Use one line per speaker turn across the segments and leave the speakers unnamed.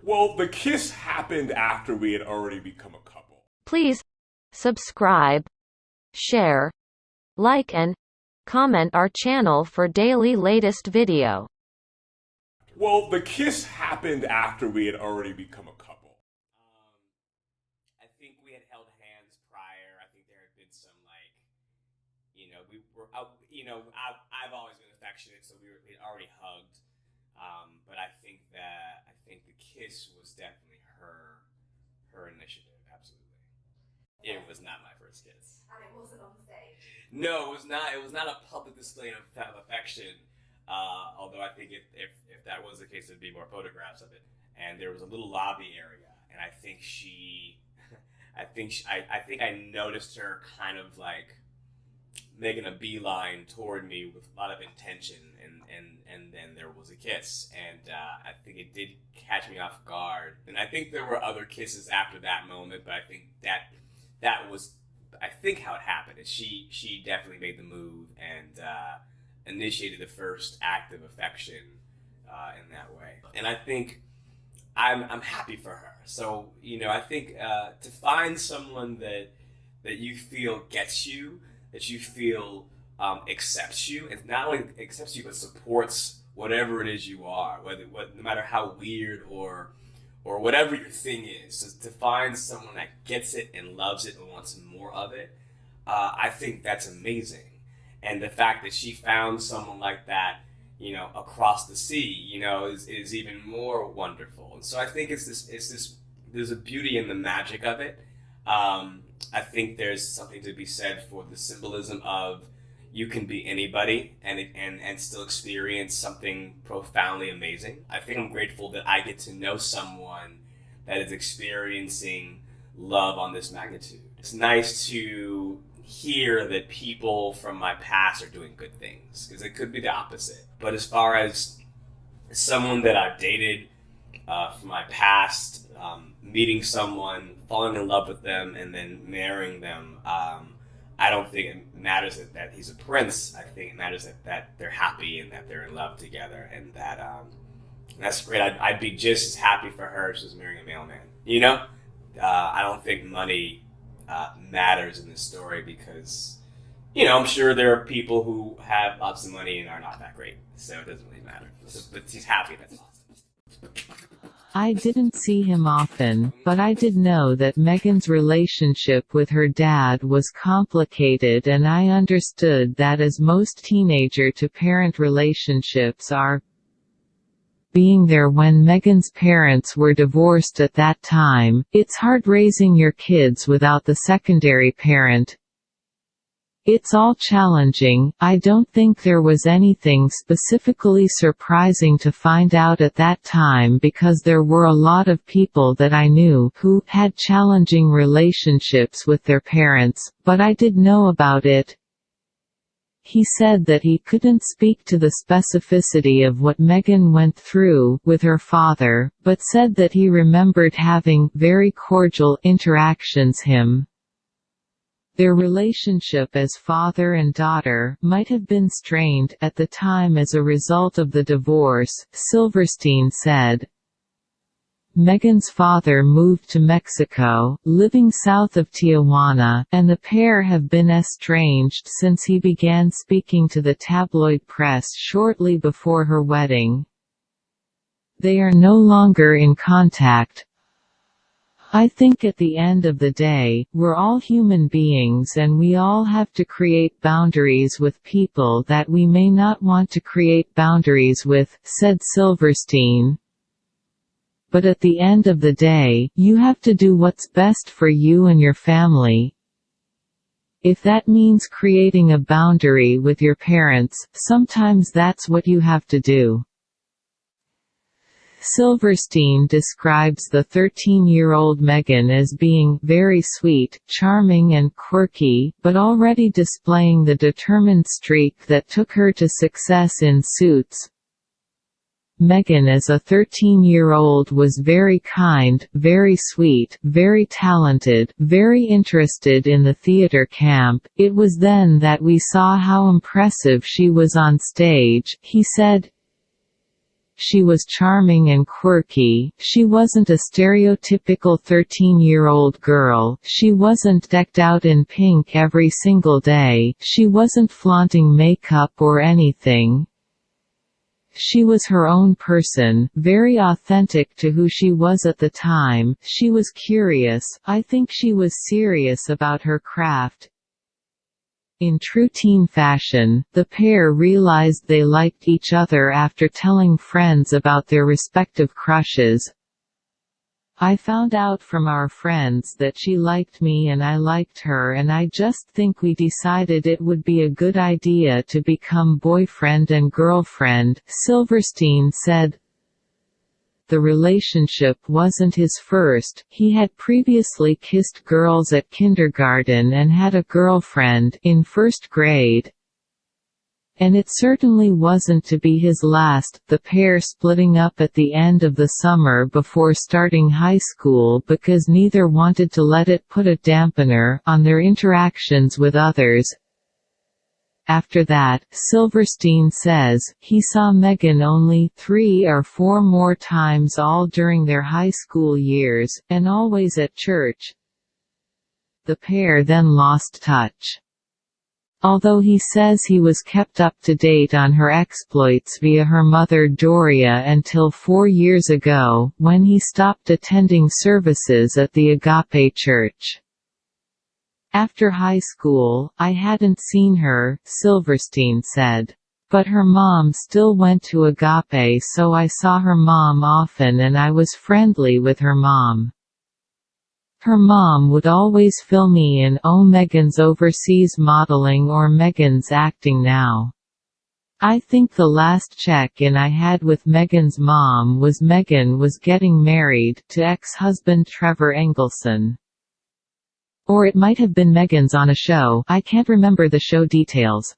Well, the kiss happened after we had already become a couple.
Please subscribe, share, like and comment our channel for daily latest video.
Well, the kiss happened after we had already become a couple.
I think we had held hands prior. I think there had been some we were out. I've always been affectionate, so we'd already hugged. But I think the kiss was definitely her initiative. Absolutely, it was not my first kiss.
And it wasn't on the stage.
No, it was not. It was not a public display of affection. Although I think if that was the case, there'd be more photographs of it. And there was a little lobby area, and I think I noticed her kind of like making a beeline toward me with a lot of intention, and then there was a kiss, and I think it did catch me off guard. And I think there were other kisses after that moment, but I think that was how it happened. Is she definitely made the move and initiated the first act of affection in that way, and I think I'm happy for her. So I think to find someone that you feel gets you, that you feel accepts you, and not only accepts you but supports whatever it is you are, no matter how weird or whatever your thing is, to find someone that gets it and loves it and wants more of it, I think that's amazing. And the fact that she found someone like that, across the sea, is even more wonderful. And so I think there's a beauty in the magic of it. I think there's something to be said for the symbolism of you can be anybody and still experience something profoundly amazing. I think I'm grateful that I get to know someone that is experiencing love on this magnitude. It's nice to hear that people from my past are doing good things, because it could be the opposite. But as far as someone that I've dated from my past, meeting someone, falling in love with them, and then marrying them, I don't think it matters that he's a prince. I think it matters that they're happy and that they're in love together, and that's great. I'd be just as happy for her if she was marrying a mailman. I don't think money matters in this story, because I'm sure there are people who have lots of money and are not that great, so it doesn't really matter. But she's happy, that's awesome.
I didn't see him often, but I did know that Meghan's relationship with her dad was complicated, and I understood that, as most teenager-to-parent relationships are. Being there when Meghan's parents were divorced at that time, it's hard raising your kids without the secondary parent. It's all challenging. I don't think there was anything specifically surprising to find out at that time, because there were a lot of people that I knew who had challenging relationships with their parents, but I did know about it. He said that he couldn't speak to the specificity of what Meghan went through with her father, but said that he remembered having very cordial interactions him. Their relationship as father and daughter might have been strained at the time as a result of the divorce, Silverstein said. Meghans' father moved to Mexico, living south of Tijuana, and the pair have been estranged since he began speaking to the tabloid press shortly before her wedding. They are no longer in contact. I think at the end of the day, we're all human beings, and we all have to create boundaries with people that we may not want to create boundaries with, said Silverstein. But at the end of the day, you have to do what's best for you and your family. If that means creating a boundary with your parents, sometimes that's what you have to do. Silverstein describes the 13-year-old Meghan as being very sweet, charming and quirky, but already displaying the determined streak that took her to success in Suits. Meghan as a 13-year-old was very kind, very sweet, very talented, very interested in the theater camp. It was then that we saw how impressive she was on stage, he said. she was charming and quirky, she wasn't a stereotypical 13-year-old girl, she wasn't decked out in pink every single day, she wasn't flaunting makeup or anything. She was her own person, very authentic to who she was at the time, she was curious, I think she was serious about her craft. In true teen fashion, the pair realized they liked each other after telling friends about their respective crushes. I found out from our friends that she liked me and I liked her, and I just think we decided it would be a good idea to become boyfriend and girlfriend, Silverstein said. The relationship wasn't his first, he had previously kissed girls at kindergarten and had a girlfriend in first grade. And it certainly wasn't to be his last, the pair splitting up at the end of the summer before starting high school because neither wanted to let it put a dampener on their interactions with others. After that, Silverstein says, he saw Meghan only 3 or 4 more times all during their high school years, and always at church. The pair then lost touch. Although he says he was kept up to date on her exploits via her mother Doria until 4 years ago, when he stopped attending services at the Agape Church. After high school, I hadn't seen her, Silverstein said. But her mom still went to Agape, so I saw her mom often and I was friendly with her mom. Her mom would always fill me in, oh, Megan's overseas modeling or Megan's acting now. I think the last check-in I had with Megan's mom was Meghan was getting married to ex-husband Trevor Engelson. Or it might have been Megan's on a show, I can't remember the show details.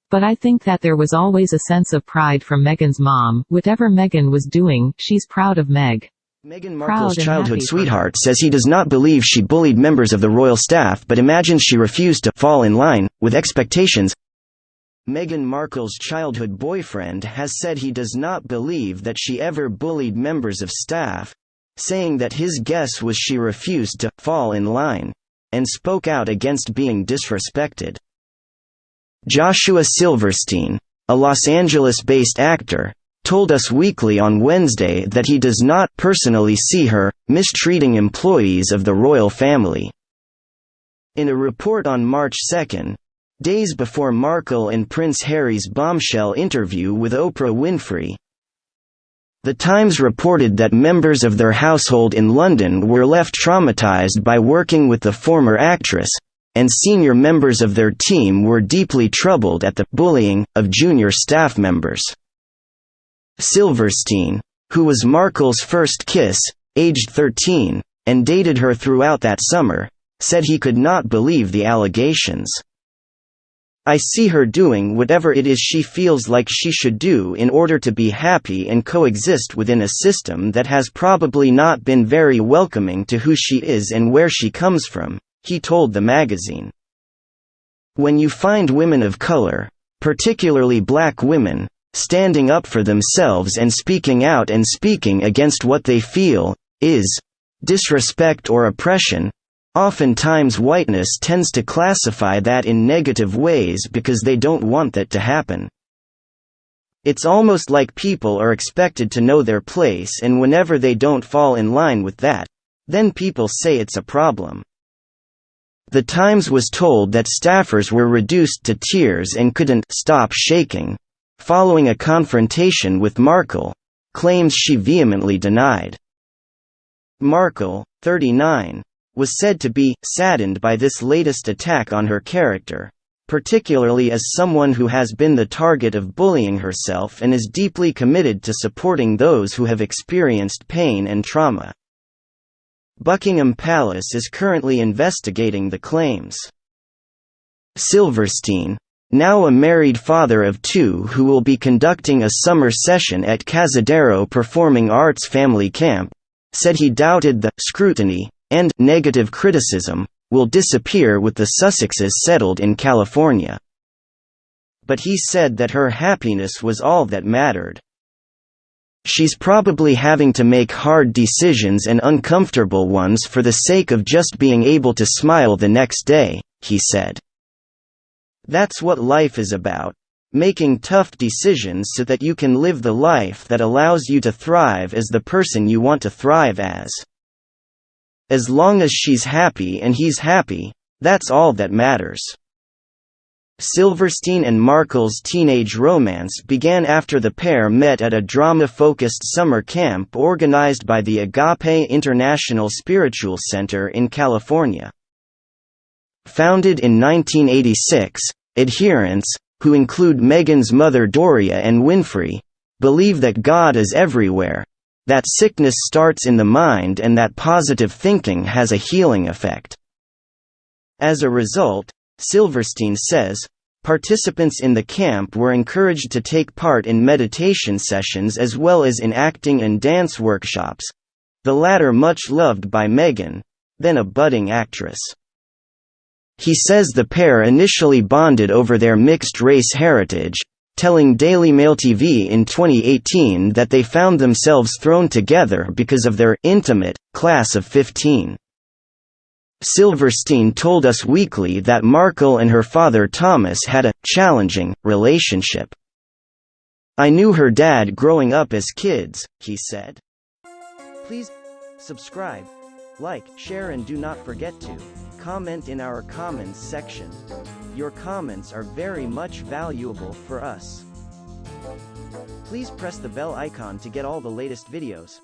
But I think that there was always a sense of pride from Megan's mom, whatever Meghan was doing, she's proud of Meg.
Meghan Markle's childhood sweetheart says he does not believe she bullied members of the royal staff but imagines she refused to fall in line with expectations. Meghan Markle's childhood boyfriend has said he does not believe that she ever bullied members of staff, saying that his guess was she refused to fall in line and spoke out against being disrespected. Joshua Silverstein, a Los Angeles-based actor, told Us Weekly on Wednesday that he does not personally see her mistreating employees of the royal family. In a report on March 2, days before Markle and Prince Harry's bombshell interview with Oprah Winfrey, The Times reported that members of their household in London were left traumatized by working with the former actress, and senior members of their team were deeply troubled at the bullying of junior staff members. Silverstein, who was Markle's first kiss, aged 13, and dated her throughout that summer, said he could not believe the allegations. I see her doing whatever it is she feels like she should do in order to be happy and coexist within a system that has probably not been very welcoming to who she is and where she comes from, he told the magazine. When you find women of color, particularly black women, standing up for themselves and speaking out and speaking against what they feel is disrespect or oppression, oftentimes whiteness tends to classify that in negative ways because they don't want that to happen. It's almost like people are expected to know their place, and whenever they don't fall in line with that, then people say it's a problem. The Times was told that staffers were reduced to tears and couldn't stop shaking following a confrontation with Markle, claims she vehemently denied. Markle, 39, was said to be saddened by this latest attack on her character, particularly as someone who has been the target of bullying herself and is deeply committed to supporting those who have experienced pain and trauma. Buckingham Palace is currently investigating the claims. Silverstein, now a married father of 2 who will be conducting a summer session at Cazadero Performing Arts Family Camp, said he doubted the scrutiny and negative criticism will disappear with the Sussexes settled in California. But he said that her happiness was all that mattered. She's probably having to make hard decisions and uncomfortable ones for the sake of just being able to smile the next day, he said. That's what life is about. Making tough decisions so that you can live the life that allows you to thrive as the person you want to thrive as. As long as she's happy and he's happy, that's all that matters. Silverstein and Markle's teenage romance began after the pair met at a drama-focused summer camp organized by the Agape International Spiritual Center in California. Founded in 1986, adherents, who include Megan's mother Doria and Winfrey, believe that God is everywhere, that sickness starts in the mind and that positive thinking has a healing effect. As a result, Silverstein says, participants in the camp were encouraged to take part in meditation sessions as well as in acting and dance workshops, the latter much loved by Meghan, then a budding actress. He says the pair initially bonded over their mixed-race heritage, telling Daily Mail TV in 2018 that they found themselves thrown together because of their intimate class of 15. Silverstein told Us Weekly that Markle and her father Thomas had a challenging relationship. I knew her dad growing up as kids, he said. Please subscribe, like, share, and do not forget to comment in our comments section. Your comments are very much valuable for us. Please press the bell icon to get all the latest videos.